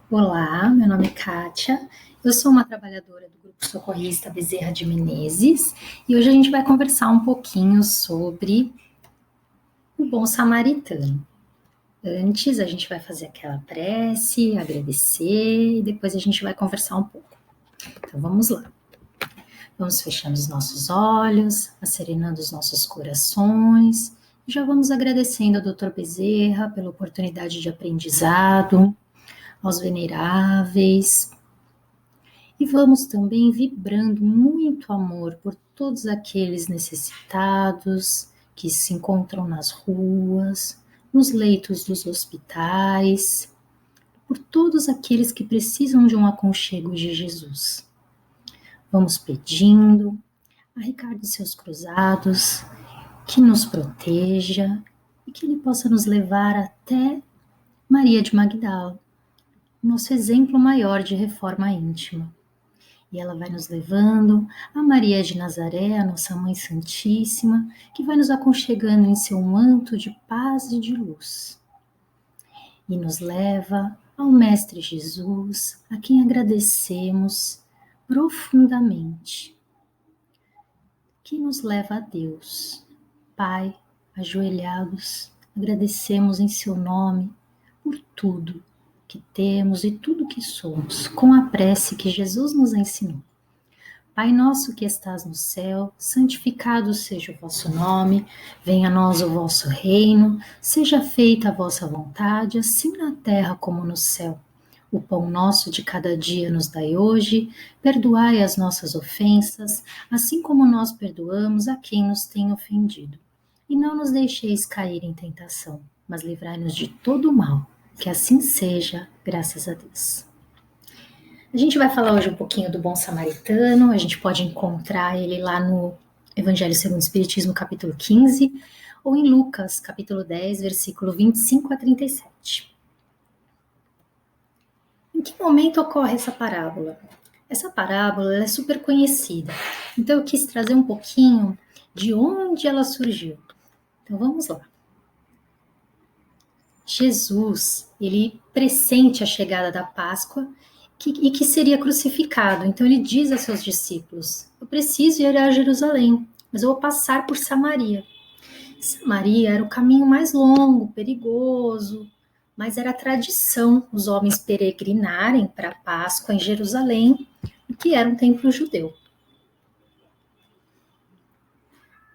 Olá, meu nome é Kátia, eu sou uma trabalhadora do Grupo Socorrista Bezerra de Menezes e hoje a gente vai conversar um pouquinho sobre o bom samaritano. Antes a gente vai fazer aquela prece, agradecer e depois a gente vai conversar um pouco. Então vamos lá. Vamos fechando os nossos olhos, acerenando os nossos corações e já vamos agradecendo ao Dr. Bezerra pela oportunidade de aprendizado, aos veneráveis. E vamos também vibrando muito amor por todos aqueles necessitados que se encontram nas ruas, nos leitos dos hospitais, por todos aqueles que precisam de um aconchego de Jesus. Vamos pedindo a Ricardo e seus cruzados que nos proteja e que ele possa nos levar até Maria de Magdala, nosso exemplo maior de reforma íntima. E ela vai nos levando a Maria de Nazaré, a nossa Mãe Santíssima, que vai nos aconchegando em seu manto de paz e de luz. E nos leva ao Mestre Jesus, a quem agradecemos profundamente, que nos leva a Deus. Pai, ajoelhados, agradecemos em seu nome por tudo que temos e tudo que somos, com a prece que Jesus nos ensinou. Pai nosso que estás no céu, santificado seja o vosso nome, venha a nós o vosso reino, seja feita a vossa vontade, assim na terra como no céu. O pão nosso de cada dia nos dai hoje, perdoai as nossas ofensas, assim como nós perdoamos a quem nos tem ofendido. E não nos deixeis cair em tentação, mas livrai-nos de todo o mal. Que assim seja, graças a Deus. A gente vai falar hoje um pouquinho do bom samaritano, a gente pode encontrar ele lá no Evangelho segundo o Espiritismo, capítulo 15, ou em Lucas, capítulo 10, versículo 25 a 37. Em que momento ocorre essa parábola? Essa parábola é super conhecida, então eu quis trazer um pouquinho de onde ela surgiu. Então vamos lá. Jesus, ele pressente a chegada da Páscoa e que seria crucificado. Então ele diz a seus discípulos: eu preciso ir a Jerusalém, mas eu vou passar por Samaria. Samaria era o caminho mais longo, perigoso, mas era tradição os homens peregrinarem para a Páscoa em Jerusalém, que era um templo judeu.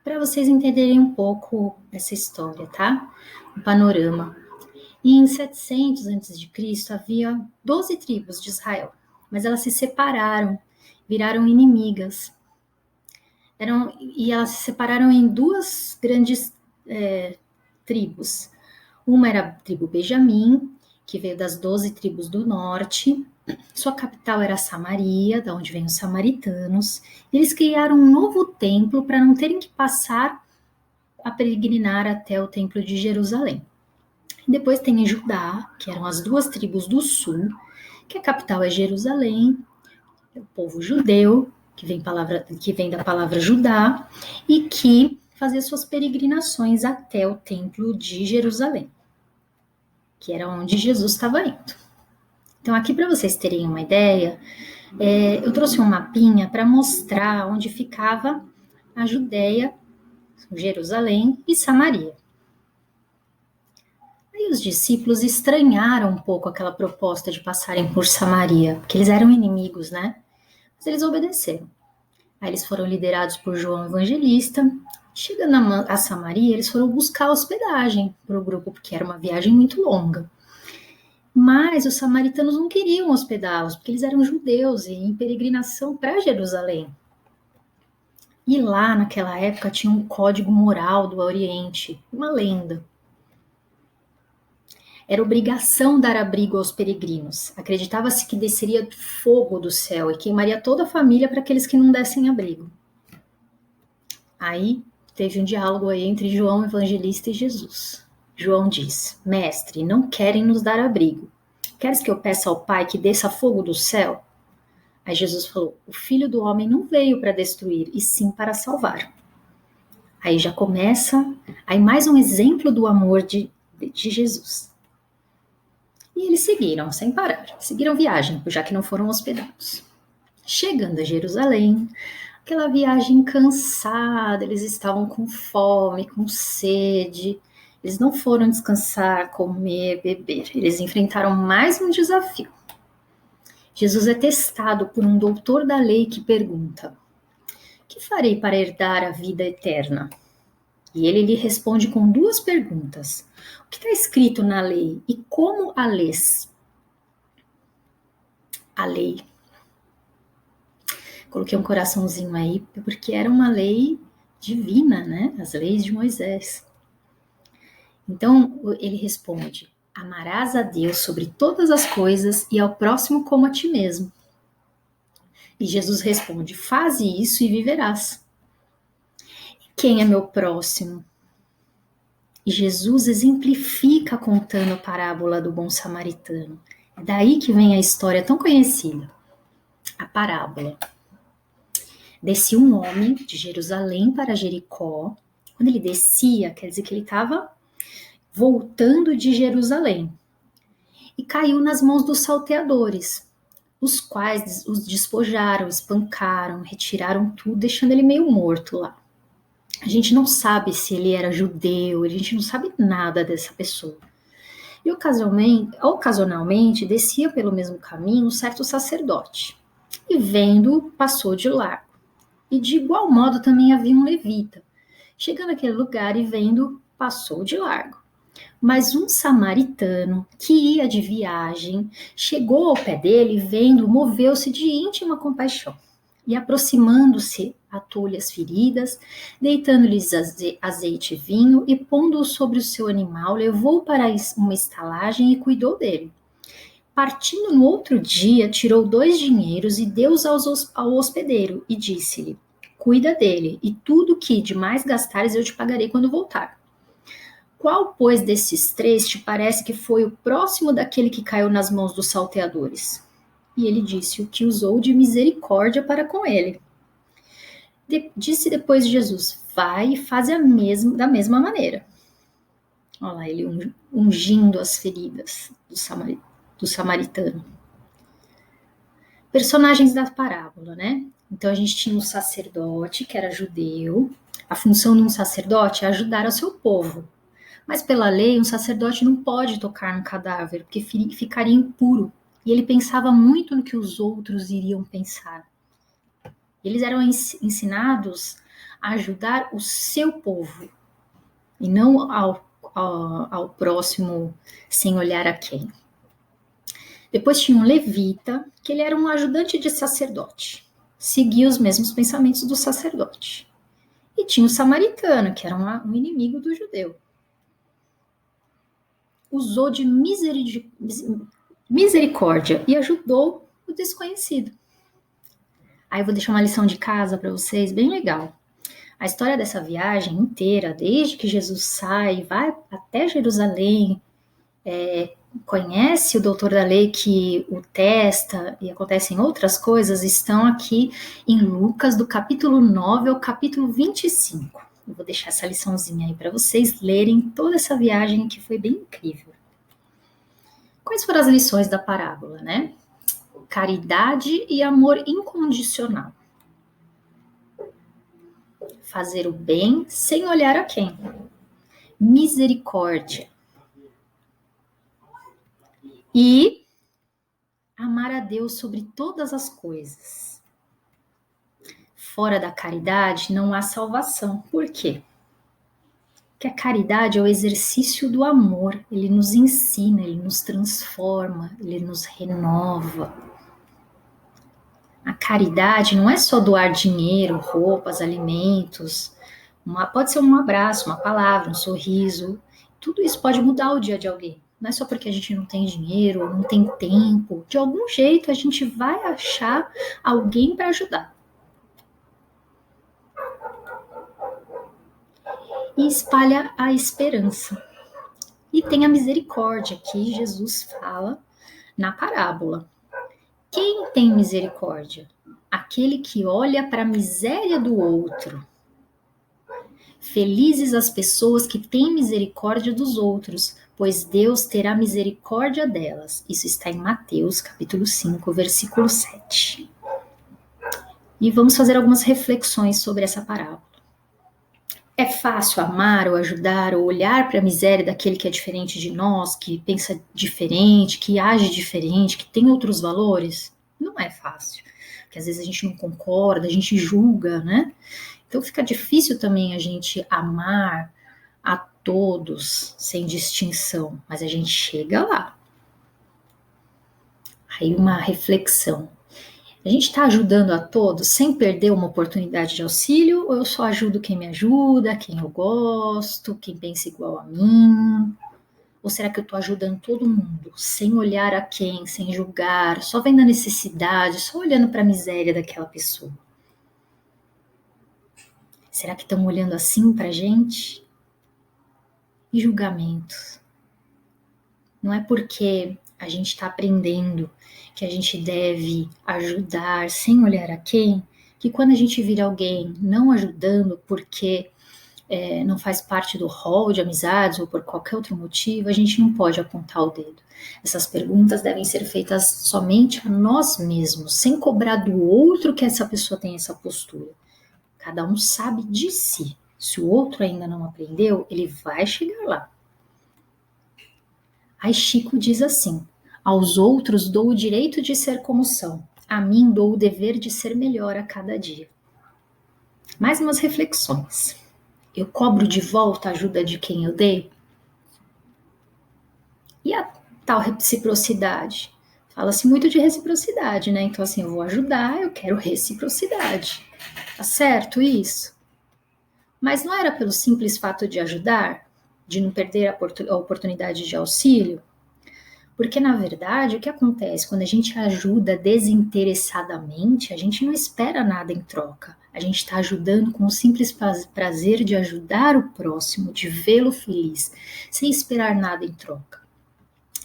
Para vocês entenderem um pouco essa história, tá? O panorama. E em 700 a.C. havia 12 tribos de Israel, mas elas se separaram, viraram inimigas. E elas se separaram em duas grandes tribos. Uma era a tribo Benjamim, que veio das 12 tribos do norte. Sua capital era Samaria, da onde vêm os samaritanos. Eles criaram um novo templo para não terem que passar a peregrinar até o templo de Jerusalém. Depois tem Judá, que eram as duas tribos do sul, que a capital é Jerusalém, é o povo judeu, que vem da palavra Judá, e que fazia suas peregrinações até o templo de Jerusalém, que era onde Jesus estava indo. Então, aqui para vocês terem uma ideia, eu trouxe um mapinha para mostrar onde ficava a Judéia, Jerusalém e Samaria. Aí os discípulos estranharam um pouco aquela proposta de passarem por Samaria, porque eles eram inimigos, né? Mas eles obedeceram. Aí eles foram liderados por João Evangelista. Chegando a Samaria, eles foram buscar hospedagem para o grupo, porque era uma viagem muito longa. Mas os samaritanos não queriam hospedá-los, porque eles eram judeus e em peregrinação para Jerusalém. E lá, naquela época, tinha um código moral do Oriente, uma lenda. Era obrigação dar abrigo aos peregrinos. Acreditava-se que desceria fogo do céu e queimaria toda a família para aqueles que não dessem abrigo. Aí teve um diálogo aí entre João Evangelista e Jesus. João diz: Mestre, não querem nos dar abrigo. Queres que eu peça ao Pai que desça fogo do céu? Aí Jesus falou: o Filho do Homem não veio para destruir, e sim para salvar. Aí já começa, aí mais um exemplo do amor de Jesus. E eles seguiram, sem parar. Seguiram viagem, já que não foram hospedados. Chegando a Jerusalém, aquela viagem cansada, eles estavam com fome, com sede. Eles não foram descansar, comer, beber. Eles enfrentaram mais um desafio. Jesus é testado por um doutor da lei que pergunta: que farei para herdar a vida eterna? E ele lhe responde com duas perguntas. O que está escrito na lei e como a lês? A lei. Coloquei um coraçãozinho aí, porque era uma lei divina, né? As leis de Moisés. Então, ele responde: amarás a Deus sobre todas as coisas e ao próximo como a ti mesmo. E Jesus responde: faze isso e viverás. Quem é meu próximo? E Jesus exemplifica contando a parábola do bom samaritano. É daí que vem a história tão conhecida, a parábola. Descia um homem de Jerusalém para Jericó. Quando ele descia, quer dizer que ele estava voltando de Jerusalém. E caiu nas mãos dos salteadores, os quais os despojaram, espancaram, retiraram tudo, deixando ele meio morto lá. A gente não sabe se ele era judeu, a gente não sabe nada dessa pessoa. E ocasionalmente descia pelo mesmo caminho um certo sacerdote, e vendo, passou de largo. E de igual modo também havia um levita. Chegando àquele lugar e vendo, passou de largo. Mas um samaritano que ia de viagem chegou ao pé dele e vendo, moveu-se de íntima compaixão. E aproximando-se, atou-lhe as feridas, deitando-lhes azeite e vinho e pondo-o sobre o seu animal, levou-o para uma estalagem e cuidou dele. Partindo no outro dia, tirou 2 dinheiros e deu-os ao hospedeiro e disse-lhe: cuida dele, e tudo que de mais gastares eu te pagarei quando voltar. Qual, pois, desses 3 te parece que foi o próximo daquele que caiu nas mãos dos salteadores? E ele disse: o que usou de misericórdia para com ele. Disse depois Jesus: vai e faz da mesma maneira. Olha lá, ele ungindo as feridas do samaritano. Personagens da parábola, né? Então a gente tinha um sacerdote que era judeu. A função de um sacerdote é ajudar ao seu povo. Mas pela lei, um sacerdote não pode tocar no cadáver, porque ficaria impuro. E ele pensava muito no que os outros iriam pensar. Eles eram ensinados a ajudar o seu povo, e não ao próximo sem olhar a quem. Depois tinha um levita, que ele era um ajudante de sacerdote. Seguia os mesmos pensamentos do sacerdote. E tinha o samaritano, que era um inimigo do judeu. Usou de misericórdia e ajudou o desconhecido. Aí eu vou deixar uma lição de casa para vocês, bem legal. A história dessa viagem inteira, desde que Jesus sai, vai até Jerusalém, conhece o doutor da lei que o testa e acontecem outras coisas, estão aqui em Lucas, do capítulo 9 ao capítulo 25. Eu vou deixar essa liçãozinha aí para vocês lerem toda essa viagem que foi bem incrível. Quais foram as lições da parábola, né? Caridade e amor incondicional. Fazer o bem sem olhar a quem. Misericórdia. E amar a Deus sobre todas as coisas. Fora da caridade não há salvação. Por quê? Porque a caridade é o exercício do amor. Ele nos ensina, ele nos transforma, ele nos renova. A caridade não é só doar dinheiro, roupas, alimentos. Pode ser um abraço, uma palavra, um sorriso. Tudo isso pode mudar o dia de alguém. Não é só porque a gente não tem dinheiro, ou não tem tempo. De algum jeito a gente vai achar alguém para ajudar. E espalha a esperança. E tem a misericórdia que Jesus fala na parábola. Quem tem misericórdia? Aquele que olha para a miséria do outro. Felizes as pessoas que têm misericórdia dos outros, pois Deus terá misericórdia delas. Isso está em Mateus, capítulo 5, versículo 7. E vamos fazer algumas reflexões sobre essa parábola. É fácil amar ou ajudar ou olhar para a miséria daquele que é diferente de nós, que pensa diferente, que age diferente, que tem outros valores? Não é fácil, porque às vezes a gente não concorda, a gente julga, né? Então fica difícil também a gente amar a todos sem distinção, mas a gente chega lá. Aí uma reflexão. A gente está ajudando a todos sem perder uma oportunidade de auxílio, ou eu só ajudo quem me ajuda, quem eu gosto, quem pensa igual a mim? Ou será que eu estou ajudando todo mundo, sem olhar a quem, sem julgar, só vendo a necessidade, só olhando para a miséria daquela pessoa? Será que estão olhando assim para a gente? E julgamentos? Não é porque a gente está aprendendo que a gente deve ajudar sem olhar a quem, que quando a gente vira alguém não ajudando porque não faz parte do rol de amizades ou por qualquer outro motivo, a gente não pode apontar o dedo. Essas perguntas devem ser feitas somente a nós mesmos, sem cobrar do outro que essa pessoa tem essa postura. Cada um sabe de si. Se o outro ainda não aprendeu, ele vai chegar lá. Aí Chico diz assim: aos outros dou o direito de ser como são, a mim dou o dever de ser melhor a cada dia. Mais umas reflexões. Eu cobro de volta a ajuda de quem eu dei? E a tal reciprocidade? Fala-se muito de reciprocidade, né? Então, assim, eu vou ajudar, eu quero reciprocidade. Tá certo isso? Mas não era pelo simples fato de ajudar, de não perder a oportunidade de auxílio? Porque, na verdade, o que acontece quando a gente ajuda desinteressadamente, a gente não espera nada em troca. A gente está ajudando com o simples prazer de ajudar o próximo, de vê-lo feliz, sem esperar nada em troca.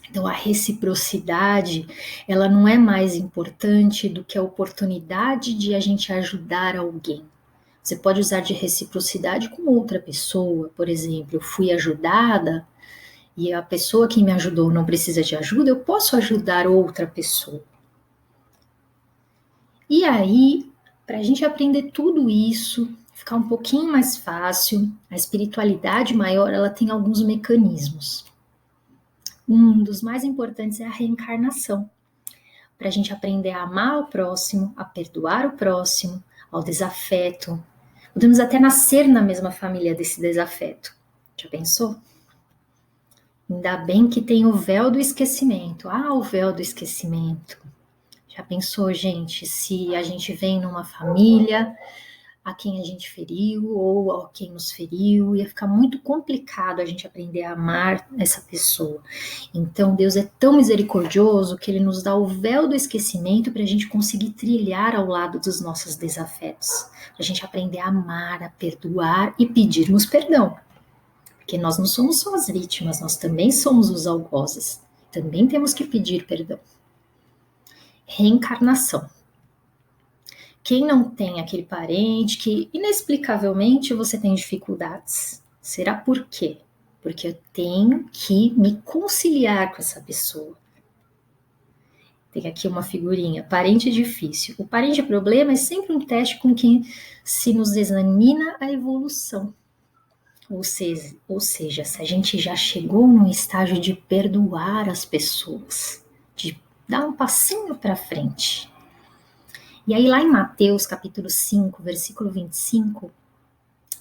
Então, a reciprocidade, ela não é mais importante do que a oportunidade de a gente ajudar alguém. Você pode usar de reciprocidade com outra pessoa, por exemplo, eu fui ajudada e a pessoa que me ajudou não precisa de ajuda, eu posso ajudar outra pessoa. E aí, para a gente aprender tudo isso, ficar um pouquinho mais fácil, a espiritualidade maior, ela tem alguns mecanismos. Um dos mais importantes é a reencarnação, para a gente aprender a amar o próximo, a perdoar o próximo, ao desafeto. Podemos até nascer na mesma família desse desafeto. Já pensou? Ainda bem que tem o véu do esquecimento. Ah, o véu do esquecimento. Já pensou, gente, se a gente vem numa família a quem a gente feriu ou a quem nos feriu, ia ficar muito complicado a gente aprender a amar essa pessoa. Então, Deus é tão misericordioso que Ele nos dá o véu do esquecimento para a gente conseguir trilhar ao lado dos nossos desafetos, para a gente aprender a amar, a perdoar e pedirmos perdão. Porque nós não somos só as vítimas, nós também somos os algozes. Também temos que pedir perdão. Reencarnação. Quem não tem aquele parente que inexplicavelmente você tem dificuldades? Será por quê? Porque eu tenho que me conciliar com essa pessoa. Tem aqui uma figurinha, parente difícil. O parente problema é sempre um teste com quem se nos desanima a evolução. Ou seja, se a gente já chegou num estágio de perdoar as pessoas, de dar um passinho para frente. E aí lá em Mateus, capítulo 5, versículo 25,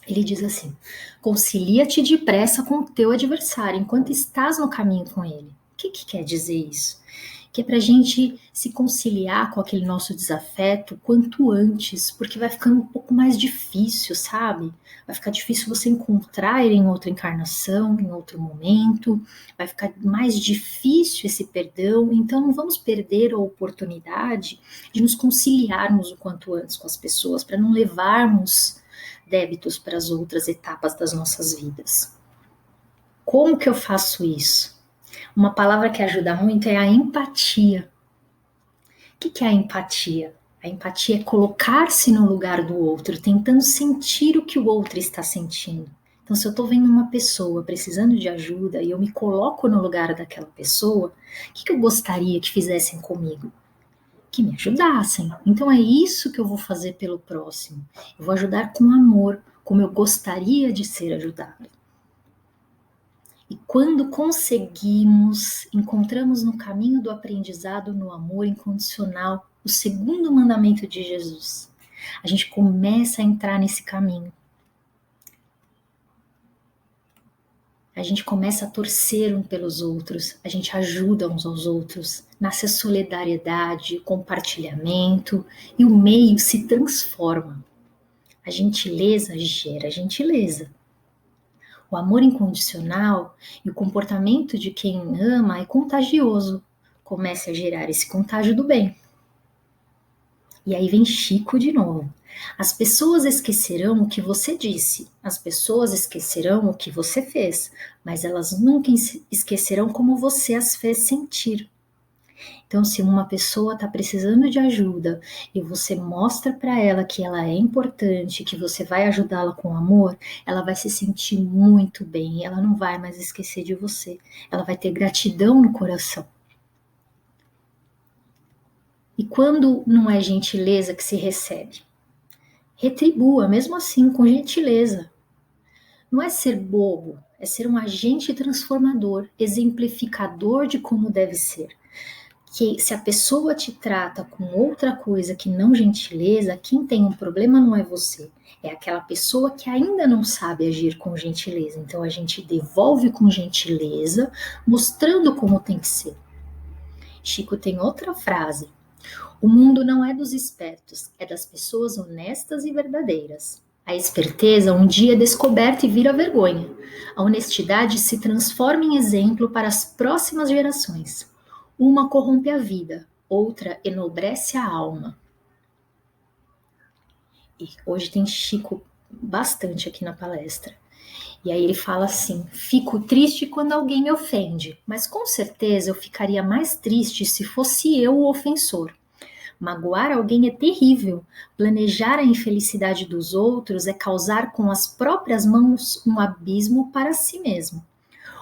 ele diz assim: concilia-te depressa com o teu adversário, enquanto estás no caminho com ele. O que quer dizer isso? Que é para a gente se conciliar com aquele nosso desafeto quanto antes, porque vai ficando um pouco mais difícil, sabe? Vai ficar difícil você encontrar ele em outra encarnação, em outro momento, vai ficar mais difícil esse perdão, então não vamos perder a oportunidade de nos conciliarmos o quanto antes com as pessoas, para não levarmos débitos para as outras etapas das nossas vidas. Como que eu faço isso? Uma palavra que ajuda muito é a empatia. O que é a empatia? A empatia é colocar-se no lugar do outro, tentando sentir o que o outro está sentindo. Então, se eu estou vendo uma pessoa precisando de ajuda e eu me coloco no lugar daquela pessoa, o que eu gostaria que fizessem comigo? Que me ajudassem. Então, é isso que eu vou fazer pelo próximo. Eu vou ajudar com amor, como eu gostaria de ser ajudado. E quando conseguimos, encontramos no caminho do aprendizado no amor incondicional o segundo mandamento de Jesus. A gente começa a entrar nesse caminho. A gente começa a torcer um pelos outros, a gente ajuda uns aos outros, nasce a solidariedade, o compartilhamento e o meio se transforma. A gentileza gera gentileza. O amor incondicional e o comportamento de quem ama é contagioso. Comece a gerar esse contágio do bem. E aí vem Chico de novo. As pessoas esquecerão o que você disse, as pessoas esquecerão o que você fez, mas elas nunca esquecerão como você as fez sentir. Então, se uma pessoa está precisando de ajuda e você mostra para ela que ela é importante, que você vai ajudá-la com amor, ela vai se sentir muito bem, ela não vai mais esquecer de você, ela vai ter gratidão no coração. E quando não é gentileza que se recebe? Retribua, mesmo assim, com gentileza. Não é ser bobo, é ser um agente transformador, exemplificador de como deve ser. Que se a pessoa te trata com outra coisa que não gentileza, quem tem um problema não é você, é aquela pessoa que ainda não sabe agir com gentileza. Então a gente devolve com gentileza, mostrando como tem que ser. Chico tem outra frase. O mundo não é dos espertos, é das pessoas honestas e verdadeiras. A esperteza um dia é descoberta e vira vergonha. A honestidade se transforma em exemplo para as próximas gerações. Uma corrompe a vida, outra enobrece a alma. E hoje tem Chico bastante aqui na palestra. E aí ele fala assim: fico triste quando alguém me ofende, mas com certeza eu ficaria mais triste se fosse eu o ofensor. Magoar alguém é terrível. Planejar a infelicidade dos outros é causar com as próprias mãos um abismo para si mesmo.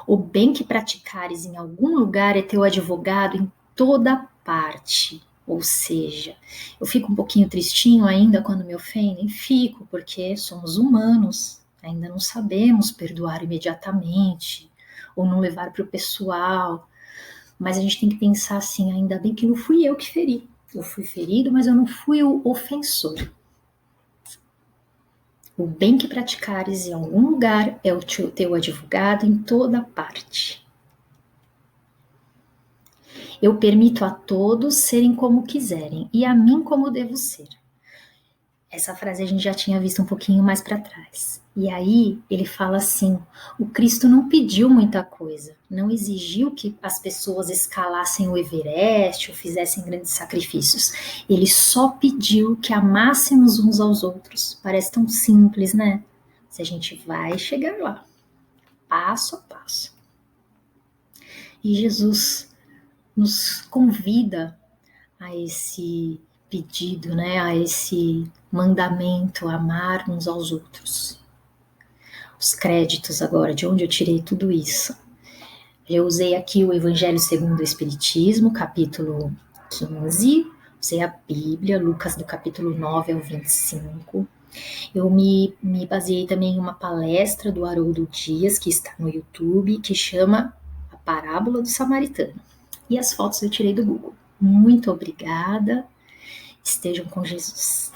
O bem que praticares em algum lugar é teu advogado em toda parte. Ou seja, eu fico um pouquinho tristinho ainda quando me ofendem? Fico, porque somos humanos, ainda não sabemos perdoar imediatamente, ou não levar para o pessoal. Mas a gente tem que pensar assim, ainda bem que não fui eu que feri. Eu fui ferido, mas eu não fui o ofensor. O bem que praticares em algum lugar é o teu advogado em toda parte. Eu permito a todos serem como quiserem e a mim como devo ser. Essa frase a gente já tinha visto um pouquinho mais para trás. E aí ele fala assim: o Cristo não pediu muita coisa, não exigiu que as pessoas escalassem o Everest ou fizessem grandes sacrifícios. Ele só pediu que amássemos uns aos outros. Parece tão simples, né? Se a gente vai chegar lá, passo a passo. E Jesus nos convida a esse pedido, né, a esse mandamento, amar uns aos outros. Os créditos agora, de onde eu tirei tudo isso? Eu usei aqui o Evangelho segundo o Espiritismo, capítulo 15, usei a Bíblia, Lucas do capítulo 9 ao 25. Eu me baseei também em uma palestra do Haroldo Dias, que está no YouTube, que chama A Parábola do Samaritano. E as fotos eu tirei do Google. Muito obrigada. Estejam com Jesus.